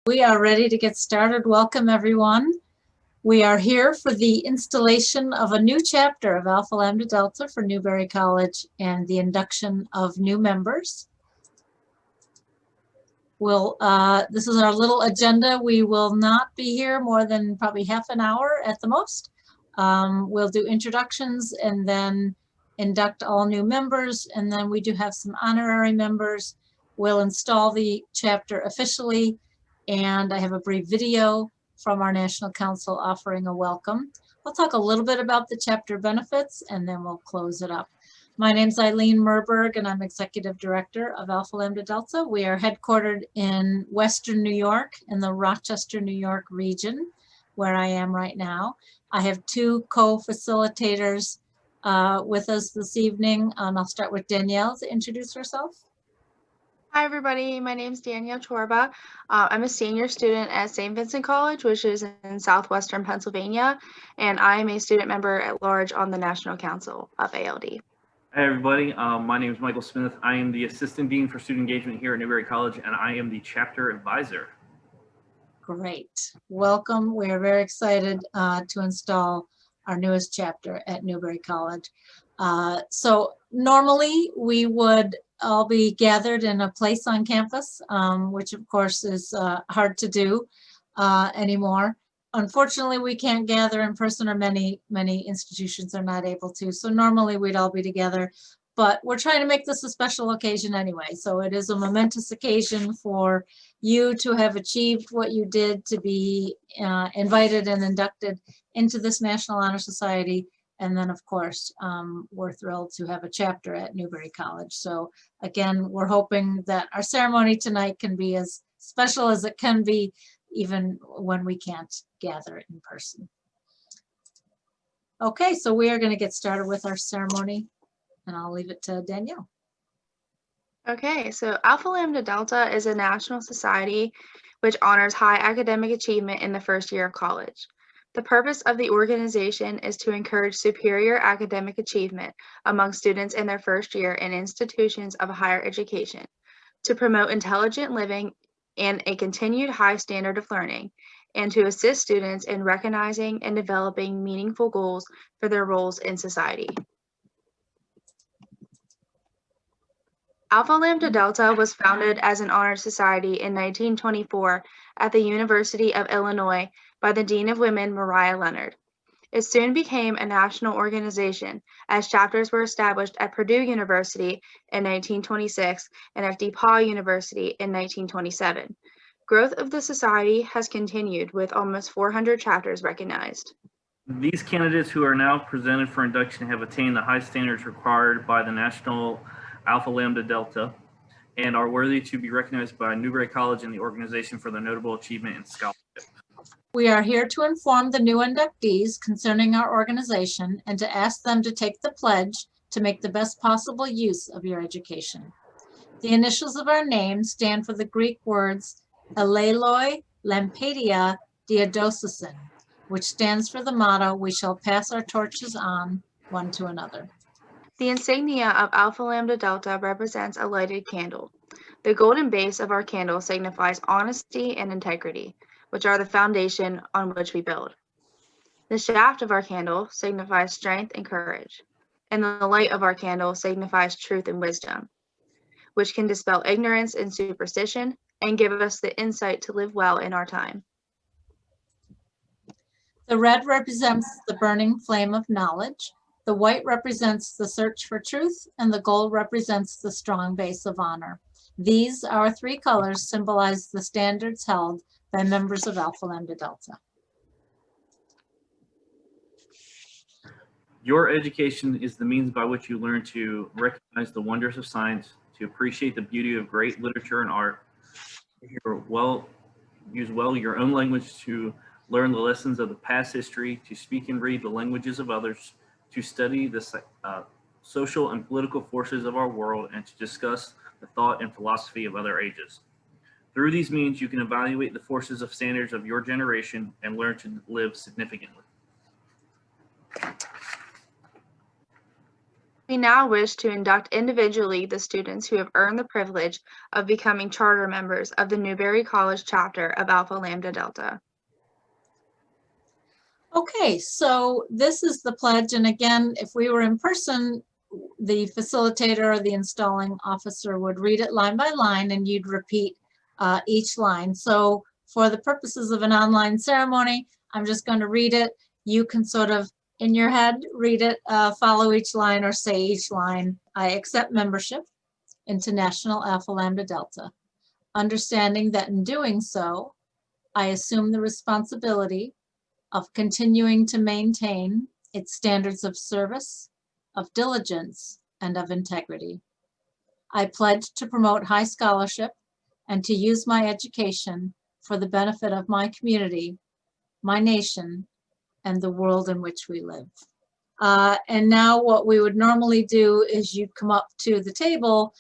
We are ready to get started. Welcome, everyone. We are here for the installation of a new chapter of Alpha Lambda Delta for Newberry College and the induction of new members. This is our little agenda. We will not be here more than probably half an hour at the most. We'll do introductions and then induct all new members, and then we do have some honorary members. We'll install the chapter officially, and I have a brief video from our National Council offering a welcome. I'll talk a little bit about the chapter benefits, and then we'll close it up. My name's Eileen Merberg, and I'm Executive Director of Alpha Lambda Delta. We are headquartered in Western New York, in the Rochester, New York region, where I am right now. I have two co-facilitators with us this evening. I'll start with Danielle to introduce herself. Hi, everybody. My name is Danielle Chorba. I'm a senior student at St. Vincent College, which is in southwestern Pennsylvania, and I am a student member at large on the National Council of ALD. Hi, everybody. My name is Michael Smith. I am the Assistant Dean for Student Engagement here at Newberry College, and I am the Chapter Advisor. Great. Welcome. We are very excited to install our newest chapter at Newberry College. So normally we would all be gathered in a place on campus, which of course is hard to do anymore. Unfortunately, we can't gather in person, or many institutions are not able to. So normally we'd all be together, but we're trying to make this a special occasion anyway. So it is a momentous occasion for you to have achieved what you did, to be invited and inducted into this National Honor Society. And then, of course, we're thrilled to have a chapter at Newberry College. So again, we're hoping that our ceremony tonight can be as special as it can be, even when we can't gather in person. Okay, so we are going to get started with our ceremony, and I'll leave it to Danielle. Okay, so Alpha Lambda Delta is a national society which honors high academic achievement in the first year of college. The purpose of the organization is to encourage superior academic achievement among students in their first year in institutions of higher education, to promote intelligent living and a continued high standard of learning, and to assist students in recognizing and developing meaningful goals for their roles in society. Alpha Lambda Delta was founded as an honor society in 1924 at the University of Illinois by the Dean of Women, Mariah Leonard. It soon became a national organization as chapters were established at Purdue University in 1926 and at DePaul University in 1927. Growth of the society has continued with almost 400 chapters recognized. These candidates who are now presented for induction have attained the high standards required by the National Alpha Lambda Delta and are worthy to be recognized by Newberry College and the organization for their notable achievement and scholarship. We are here to inform the new inductees concerning our organization and to ask them to take the pledge to make the best possible use of your education. The initials of our name stand for the Greek words Eleloi Lampedia Diadosison, which stands for the motto, "We shall pass our torches on one to another." The insignia of Alpha Lambda Delta represents a lighted candle. The golden base of our candle signifies honesty and integrity, which are the foundation on which we build. The shaft of our candle signifies strength and courage, and the light of our candle signifies truth and wisdom, which can dispel ignorance and superstition and give us the insight to live well in our time. The red represents the burning flame of knowledge. The white represents the search for truth, and the gold represents the strong base of honor. These, our three colors, symbolize the standards held by members of Alpha Lambda Delta. Your education is the means by which you learn to recognize the wonders of science, to appreciate the beauty of great literature and art, use well your own language to learn the lessons of the past history, to speak and read the languages of others, to study the social and political forces of our world, and to discuss the thought and philosophy of other ages. Through these means, you can evaluate the forces of standards of your generation and learn to live significantly. We now wish to induct individually the students who have earned the privilege of becoming charter members of the Newberry College chapter of Alpha Lambda Delta. Okay, so this is the pledge, and again, if we were in person, the facilitator or the installing officer would read it line by line, and you'd repeat each line. So for the purposes of an online ceremony, I'm just going to read it. You can sort of, in your head, read it, follow each line, or say each line. I accept membership into National Alpha Lambda Delta, understanding that in doing so, I assume the responsibility of continuing to maintain its standards of service, of diligence, and of integrity. I pledge to promote high scholarship and to use my education for the benefit of my community, my nation, and the world in which we live. And now what we would normally do is you'd come up to the table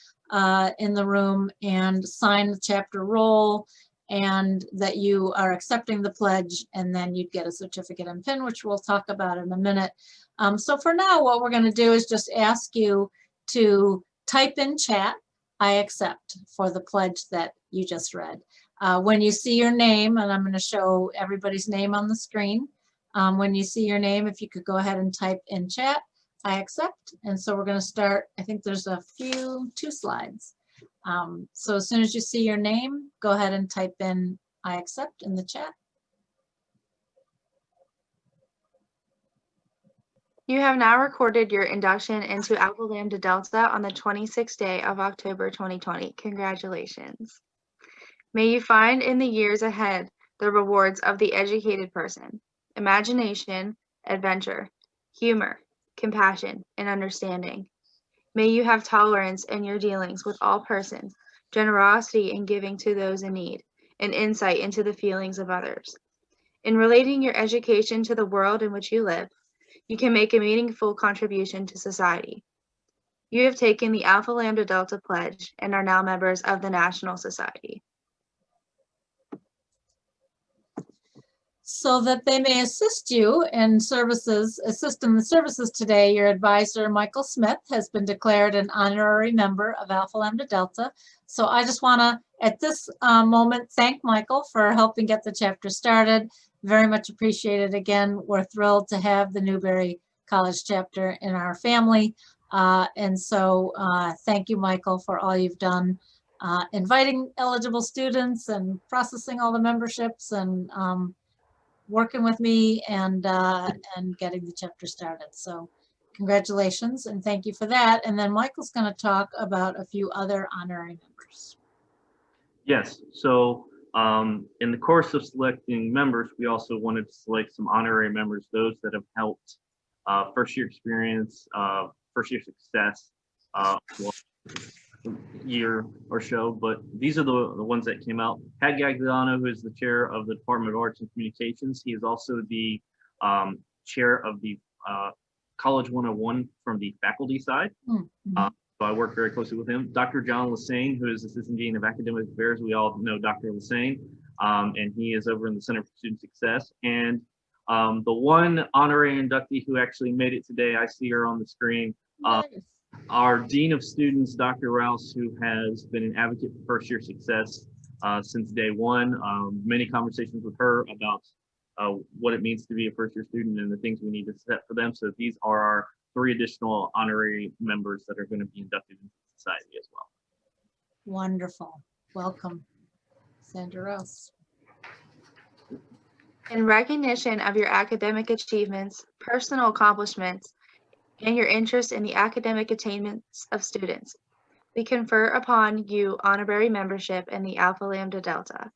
in the room and sign the chapter roll, and that you are accepting the pledge, and then you'd get a certificate and pin, which we'll talk about in a minute. So for now, what we're going to do is just ask you to type in chat, I accept, for the pledge that you just read. When you see your name, and I'm going to show everybody's name on the screen, when you see your name, if you could go ahead and type in chat, I accept. And so we're going to start, I think there's two slides. So as soon as you see your name, go ahead and type in I accept in the chat. You have now recorded your induction into Alpha Lambda Delta on the 26th day of October 2020. Congratulations. May you find in the years ahead the rewards of the educated person: imagination, adventure, humor, compassion, and understanding. May you have tolerance in your dealings with all persons, generosity in giving to those in need, and insight into the feelings of others. In relating your education to the world in which you live, you can make a meaningful contribution to society. You have taken the Alpha Lambda Delta Pledge and are now members of the National Society. So that they may assist you in assist in the services today, your advisor, Michael Smith, has been declared an honorary member of Alpha Lambda Delta. So I just want to, at this moment, thank Michael for helping get the chapter started. Very much appreciated. Again, we're thrilled to have the Newberry College chapter in our family. And so thank you, Michael, for all you've done, inviting eligible students and processing all the memberships, and working with me and getting the chapter started. So congratulations and thank you for that. And then Michael's going to talk about a few other honorary members. Yes, so in the course of selecting members, we also wanted to select some honorary members, those that have helped first year experience, first year success, year or so, but these are the ones that came out. Pat Gagliano, who is the chair of the Department of Arts and Communications. He is also the chair of the College 101 from the faculty side. So I work very closely with him. Dr. John Lassane, who is Assistant Dean of Academic Affairs. We all know Dr. Lassane, and he is over in the Center for Student Success. And the one honorary inductee who actually made it today, I see her on the screen. Nice. Our Dean of Students, Dr. Rouse, who has been an advocate for first year success since day one. Many conversations with her about what it means to be a first year student and the things we need to set for them. So these are our 3 additional honorary members that are going to be inducted into society as well. Wonderful. Welcome, Sandra Rouse. In recognition of your academic achievements, personal accomplishments, and your interest in the academic attainments of students, we confer upon you honorary membership in the Alpha Lambda Delta.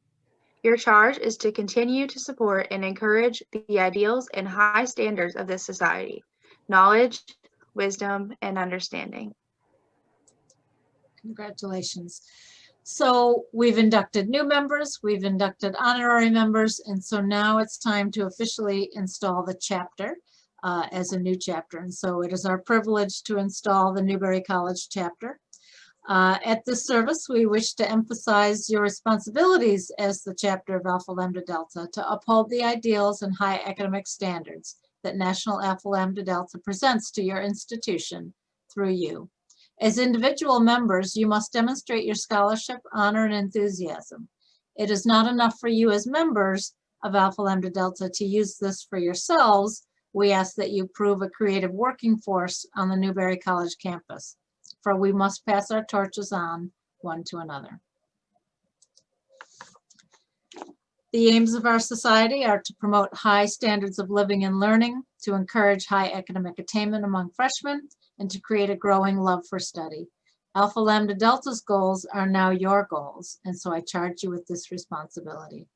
Your charge is to continue to support and encourage the ideals and high standards of this society: knowledge, wisdom, and understanding. Congratulations. So we've inducted new members, we've inducted honorary members, and so now it's time to officially install the chapter as a new chapter. And so it is our privilege to install the Newberry College chapter. At this service, we wish to emphasize your responsibilities as the chapter of Alpha Lambda Delta to uphold the ideals and high academic standards that National Alpha Lambda Delta presents to your institution through you. As individual members, you must demonstrate your scholarship, honor, and enthusiasm. It is not enough for you as members of Alpha Lambda Delta to use this for yourselves. We ask that you prove a creative working force on the Newberry College campus, for we must pass our torches on one to another. The aims of our society are to promote high standards of living and learning, to encourage high academic attainment among freshmen, and to create a growing love for study. Alpha Lambda Delta's goals are now your goals, and so I charge you with this responsibility.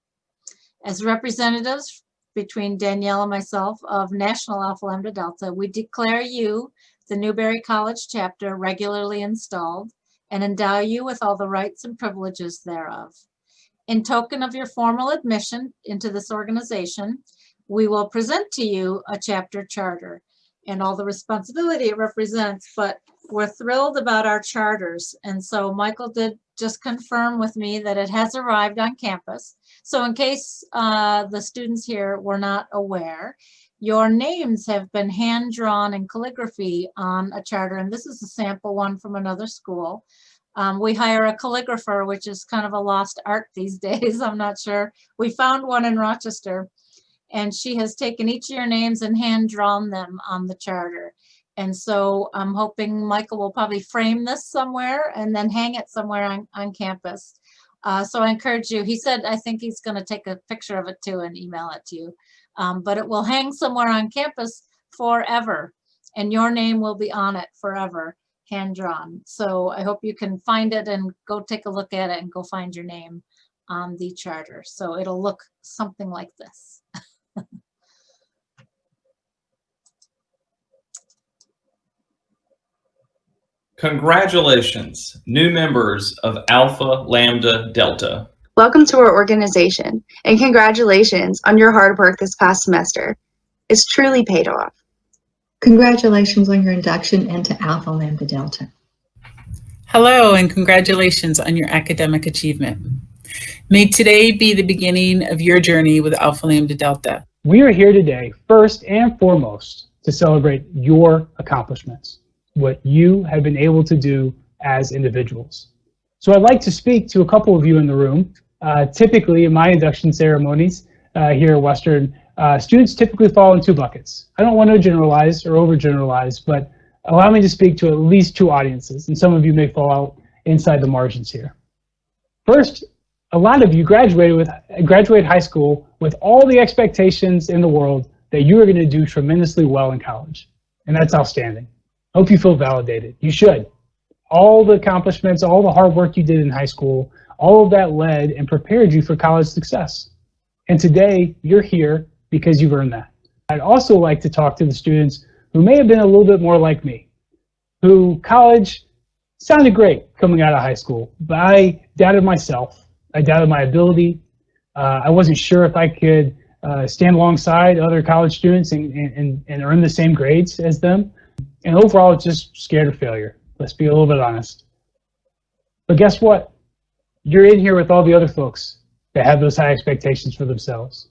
As representatives between Danielle and myself of National Alpha Lambda Delta, we declare you, the Newberry College chapter, regularly installed and endow you with all the rights and privileges thereof. In token of your formal admission into this organization, we will present to you a chapter charter and all the responsibility it represents, but we're thrilled about our charters. And so Michael did just confirm with me that it has arrived on campus. So in case the students here were not aware, your names have been hand drawn in calligraphy on a charter, and this is a sample one from another school. We hire a calligrapher, which is kind of a lost art these days. I'm not sure. We found one in Rochester, and she has taken each of your names and hand drawn them on the charter. And so I'm hoping Michael will probably frame this somewhere and then hang it somewhere on campus. So I encourage you. He said, I think he's going to take a picture of it too and email it to you. But it will hang somewhere on campus forever, and your name will be on it forever, hand drawn. So I hope you can find it and go take a look at it and go find your name on the charter. So it'll look something like this. Congratulations, new members of Alpha Lambda Delta. Welcome to our organization, and congratulations on your hard work this past semester. It's truly paid off. Congratulations on your induction into Alpha Lambda Delta. Hello, and congratulations on your academic achievement. May today be the beginning of your journey with Alpha Lambda Delta. We are here today, first and foremost, to celebrate your accomplishments, what you have been able to do as individuals. So I'd like to speak to a couple of you in the room. Typically, in my induction ceremonies here at Western, students typically fall in two buckets. I don't want to generalize or overgeneralize, but allow me to speak to at least two audiences, and some of you may fall out inside the margins here. First, a lot of you graduate high school with all the expectations in the world that you are going to do tremendously well in college, and that's outstanding. Hope you feel validated. You should. All the accomplishments, all the hard work you did in high school, all of that led and prepared you for college success. And today, you're here because you've earned that. I'd also like to talk to the students who may have been a little bit more like me, who college sounded great coming out of high school, but I doubted myself. I doubted my ability. I wasn't sure if I could stand alongside other college students and earn the same grades as them. And overall, just scared of failure. Let's be a little bit honest. But guess what? You're in here with all the other folks that have those high expectations for themselves.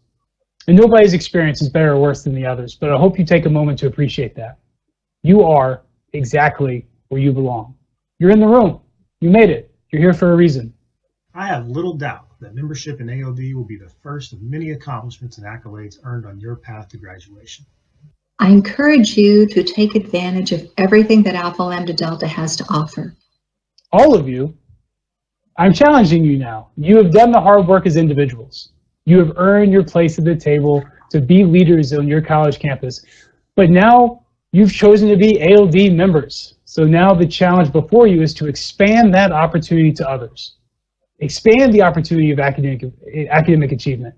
And nobody's experience is better or worse than the others, but I hope you take a moment to appreciate that. You are exactly where you belong. You're in the room. You made it. You're here for a reason. I have little doubt that membership in ALD will be the first of many accomplishments and accolades earned on your path to graduation. I encourage you to take advantage of everything that Alpha Lambda Delta has to offer. All of you, I'm challenging you now. You have done the hard work as individuals. You have earned your place at the table to be leaders on your college campus. But now you've chosen to be ALD members. So now the challenge before you is to expand that opportunity to others. Expand the opportunity of academic achievement.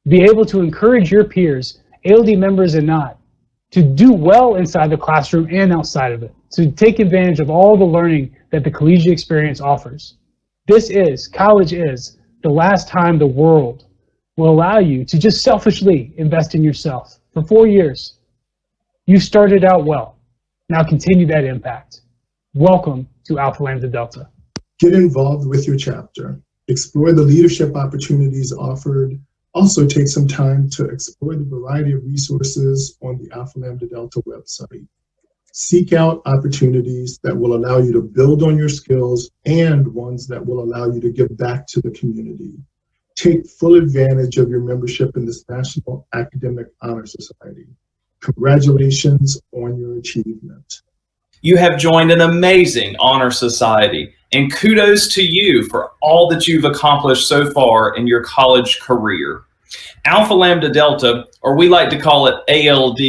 Be able to encourage your peers, ALD members and not, to do well inside the classroom and outside of it, to take advantage of all the learning that the collegiate experience offers. College is the last time the world will allow you to just selfishly invest in yourself. For 4 years, you started out well. Now continue that impact. Welcome to Alpha Lambda Delta. Get involved with your chapter. Explore the leadership opportunities offered. Also take some time to explore the variety of resources on the Alpha Lambda Delta website. Seek out opportunities that will allow you to build on your skills and ones that will allow you to give back to the community. Take full advantage of your membership in this National Academic Honor Society. Congratulations on your achievement. You have joined an amazing honor society, and kudos to you for all that you've accomplished so far in your college career. Alpha Lambda Delta, or we like to call it ALD,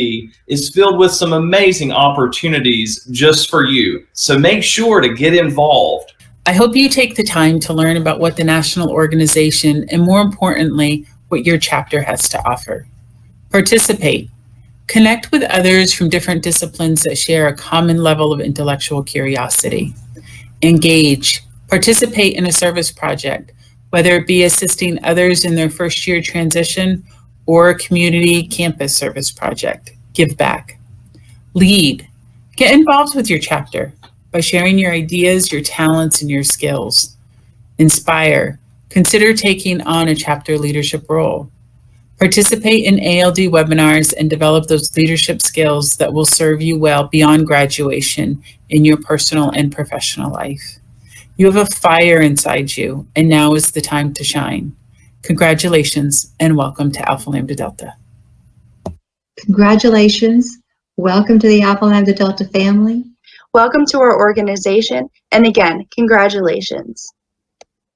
is filled with some amazing opportunities just for you, so make sure to get involved. I hope you take the time to learn about what the national organization and, more importantly, what your chapter has to offer. Participate. Connect with others from different disciplines that share a common level of intellectual curiosity. Engage. Participate in a service project, whether it be assisting others in their first year transition or a community campus service project. Give back. Lead. Get involved with your chapter by sharing your ideas, your talents, and your skills. Inspire. Consider taking on a chapter leadership role. Participate in ALD webinars and develop those leadership skills that will serve you well beyond graduation in your personal and professional life. You have a fire inside you, and now is the time to shine. Congratulations, and welcome to Alpha Lambda Delta. Congratulations. Welcome to the Alpha Lambda Delta family. Welcome to our organization, and again, congratulations.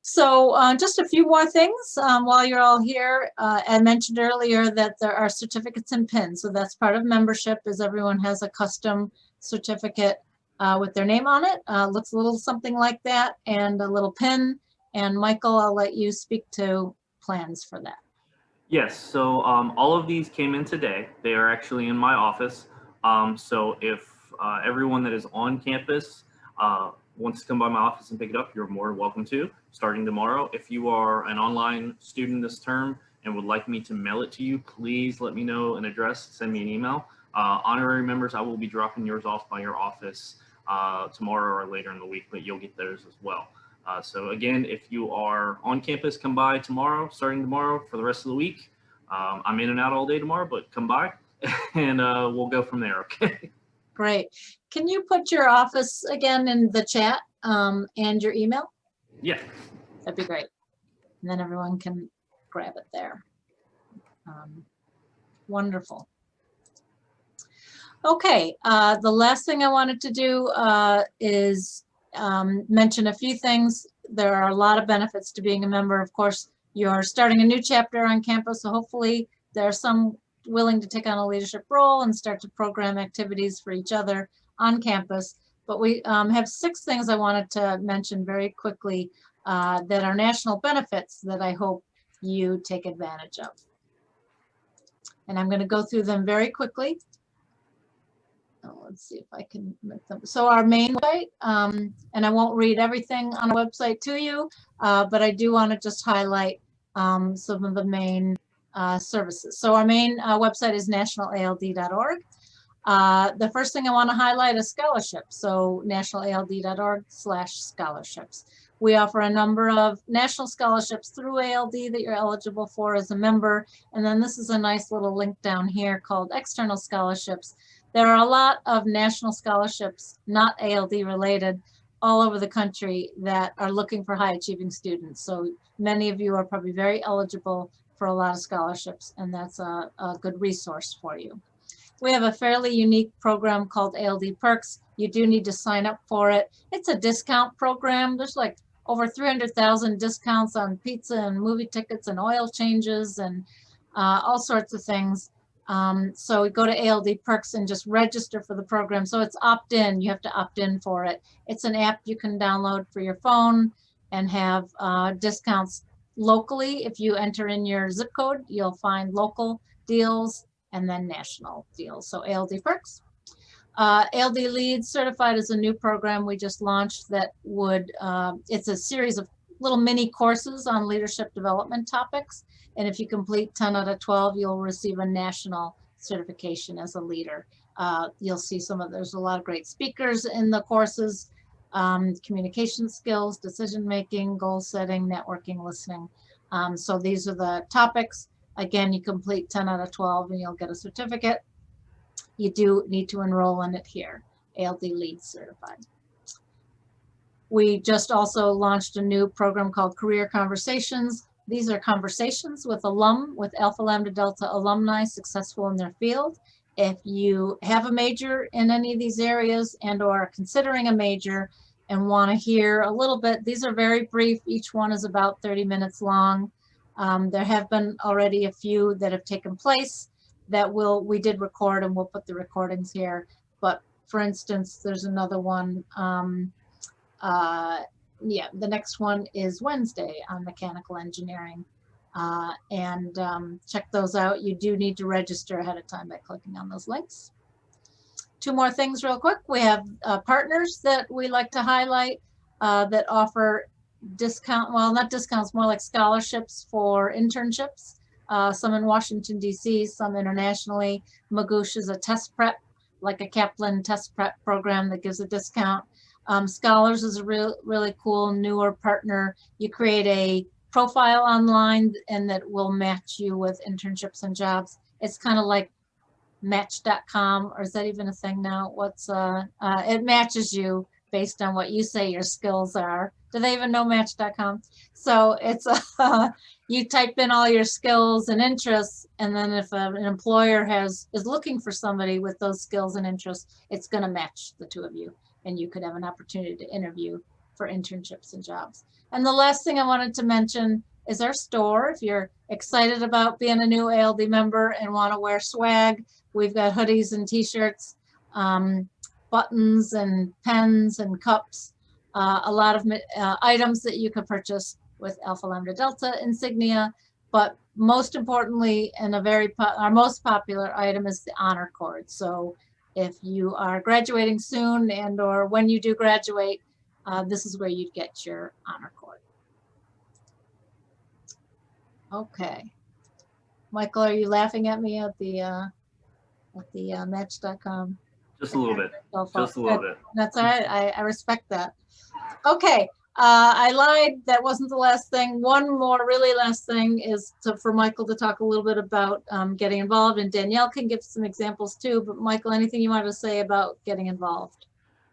So just a few more things while you're all here. I mentioned earlier that there are certificates and pins. So that's part of membership, is everyone has a custom certificate with their name on it. Looks a little something like that, and a little pin. And Michael, I'll let you speak to plans for that. Yes, so all of these came in today. They are actually in my office. So if everyone that is on campus wants to come by my office and pick it up, you're more than welcome to, starting tomorrow. If you are an online student this term and would like me to mail it to you, please let me know an address, send me an email. Honorary members, I will be dropping yours off by your office tomorrow or later in the week, but you'll get those as well. So again, if you are on campus, come by tomorrow, starting tomorrow for the rest of the week. I'm in and out all day tomorrow, but come by and we'll go from there, okay? Great. Can you put your office again in the chat and your email? Yeah. That'd be great. And then everyone can grab it there. Wonderful. Okay, the last thing I wanted to do is mention a few things. There are a lot of benefits to being a member. Of course, you're starting a new chapter on campus, so hopefully there are some willing to take on a leadership role and start to program activities for each other on campus. But we have 6 things I wanted to mention very quickly that are national benefits that I hope you take advantage of. And I'm going to go through them very quickly. Let's see if I can make them. So our main website, and I won't read everything on the website to you, but I do want to just highlight some of the main services. So our main website is nationalald.org. The first thing I want to highlight is scholarships. So nationalald.org/scholarships. We offer a number of national scholarships through ALD that you're eligible for as a member. And then this is a nice little link down here called external scholarships. There are a lot of national scholarships, not ALD related, all over the country that are looking for high achieving students. So many of you are probably very eligible for a lot of scholarships, and that's a good resource for you. We have a fairly unique program called ALD Perks. You do need to sign up for it. It's a discount program. There's like over 300,000 discounts on pizza and movie tickets and oil changes and all sorts of things. So we go to ALD Perks and just register for the program. So it's opt-in. You have to opt in for it. It's an app you can download for your phone and have discounts locally. If you enter in your zip code, you'll find local deals and then national deals. So ALD Perks. ALD Leads Certified is a new program we just launched that would, it's a series of little mini courses on leadership development topics. And if you complete 10 out of 12, you'll receive a national certification as a leader. You'll see there's a lot of great speakers in the courses, communication skills, decision-making, goal setting, networking, listening. So these are the topics. Again, you complete 10 out of 12 and you'll get a certificate. You do need to enroll in it here. ALD Lead Certified. We just also launched a new program called Career Conversations. These are conversations with Alpha Lambda Delta alumni successful in their field. If you have a major in any of these areas and or are considering a major and want to hear a little bit, these are very brief. Each one is about 30 minutes long. There have been already a few that have taken place that we did record, and we'll put the recordings here. But for instance, there's another one. Yeah, the next one is Wednesday on mechanical engineering. Check those out. You do need to register ahead of time by clicking on those links. Two more things real quick. We have partners that we like to highlight that offer discount, well, not discounts, more like scholarships for internships. Some in Washington, D.C., some internationally. Magoosh is a test prep, like a Kaplan test prep program that gives a discount. Scholars is a really cool newer partner. You create a profile online and that will match you with internships and jobs. It's kind of like Match.com, or is that even a thing now? It matches you based on what you say your skills are. Do they even know Match.com? So it's you type in all your skills and interests, and then if an employer is looking for somebody with those skills and interests, it's going to match the two of you, and you could have an opportunity to interview for internships and jobs. And the last thing I wanted to mention is our store. If you're excited about being a new ALD member and want to wear swag, we've got hoodies and t-shirts, buttons and pens and cups, a lot of items that you could purchase with Alpha Lambda Delta insignia. But most importantly, and our most popular item is the honor cord. So if you are graduating soon and or when you do graduate, this is where you'd get your honor cord. Okay. Michael, are you laughing at me at the Match.com? Just a little bit. Just a little bit. That's all right. I respect that. Okay. I lied. That wasn't the last thing. One more really last thing is for Michael to talk a little bit about getting involved, and Danielle can give some examples too. But Michael, anything you wanted to say about getting involved?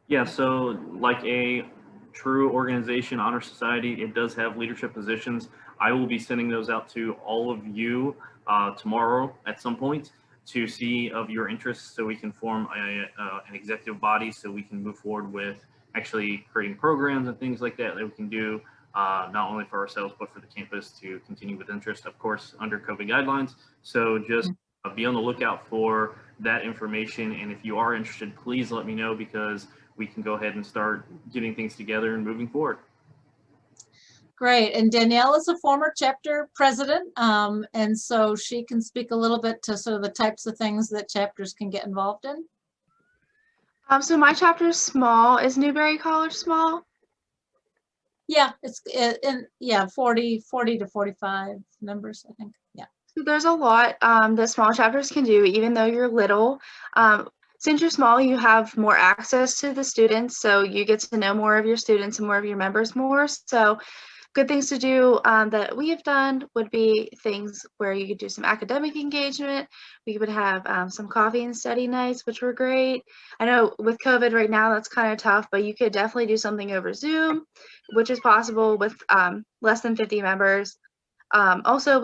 Yeah, so like a true organization, honor society, it does have leadership positions. I will be sending those out to all of you tomorrow at some point to see of your interests, so we can form an executive body, so we can move forward with actually creating programs and things like that we can do not only for ourselves but for the campus to continue with interest, of course, under COVID guidelines. So just be on the lookout for that information, and if you are interested, please let me know, because we can go ahead and start getting things together and moving forward. Great. And Danielle is a former chapter president, and so she can speak a little bit to sort of the types of things that chapters can get involved in. So my chapter is small. Is Newberry College small? Yeah, it's 40 to 45 members, I think. Yeah. So there's a lot that small chapters can do, even though you're little. Since you're small, you have more access to the students, so you get to know more of your students and more of your members more. So good things to do that we have done would be things where you could do some academic engagement. We would have some coffee and study nights, which were great. I know with COVID right now, that's kind of tough, but you could definitely do something over Zoom, which is possible with less than 50 members. Also,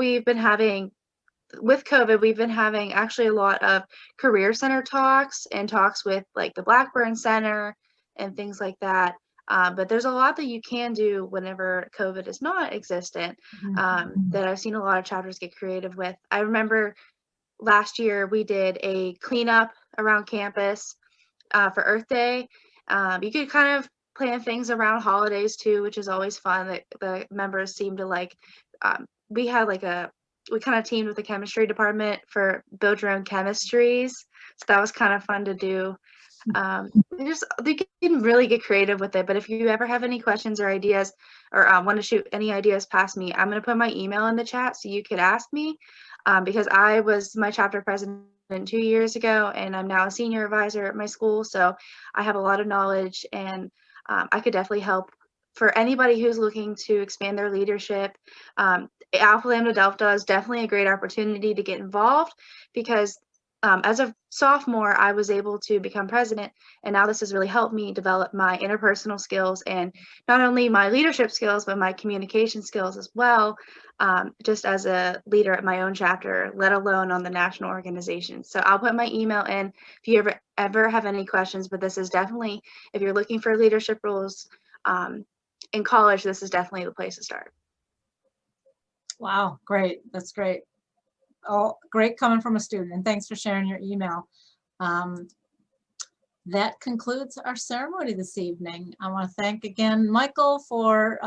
with COVID, we've been having actually a lot of career center talks and talks with like the Blackburn Center and things like that. But there's a lot that you can do whenever COVID is not existent that I've seen a lot of chapters get creative with. I remember last year we did a cleanup around campus for Earth Day. You could kind of plan things around holidays too, which is always fun. That the members seem to like. We kind of teamed with the chemistry department for build your own chemistries. So that was kind of fun to do. They can really get creative with it. But if you ever have any questions or ideas, or want to shoot any ideas past me, I'm going to put my email in the chat so you could ask me, because I was my chapter president 2 years ago, and I'm now a senior advisor at my school. So I have a lot of knowledge, and I could definitely help for anybody who's looking to expand their leadership. Alpha Lambda Delta is definitely a great opportunity to get involved, because as a sophomore, I was able to become president, and now this has really helped me develop my interpersonal skills and not only my leadership skills, but my communication skills as well, just as a leader at my own chapter, let alone on the national organization. So I'll put my email in if you ever have any questions, but this is definitely, if you're looking for leadership roles in college, this is definitely the place to start. Wow, great. That's great. Oh, great coming from a student, and thanks for sharing your email. That concludes our ceremony this evening. I want to thank again Michael for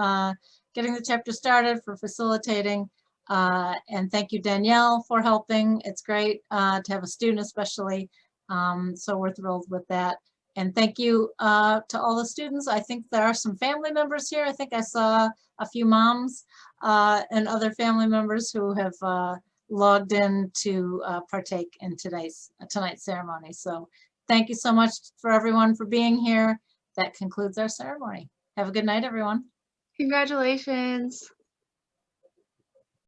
getting the chapter started, for facilitating, and thank you, Danielle, for helping. It's great to have a student especially, so we're thrilled with that. And thank you to all the students. I think there are some family members here. I think I saw a few moms and other family members who have logged in to partake in tonight's ceremony. So thank you so much for everyone for being here. That concludes our ceremony. Have a good night, everyone. Congratulations.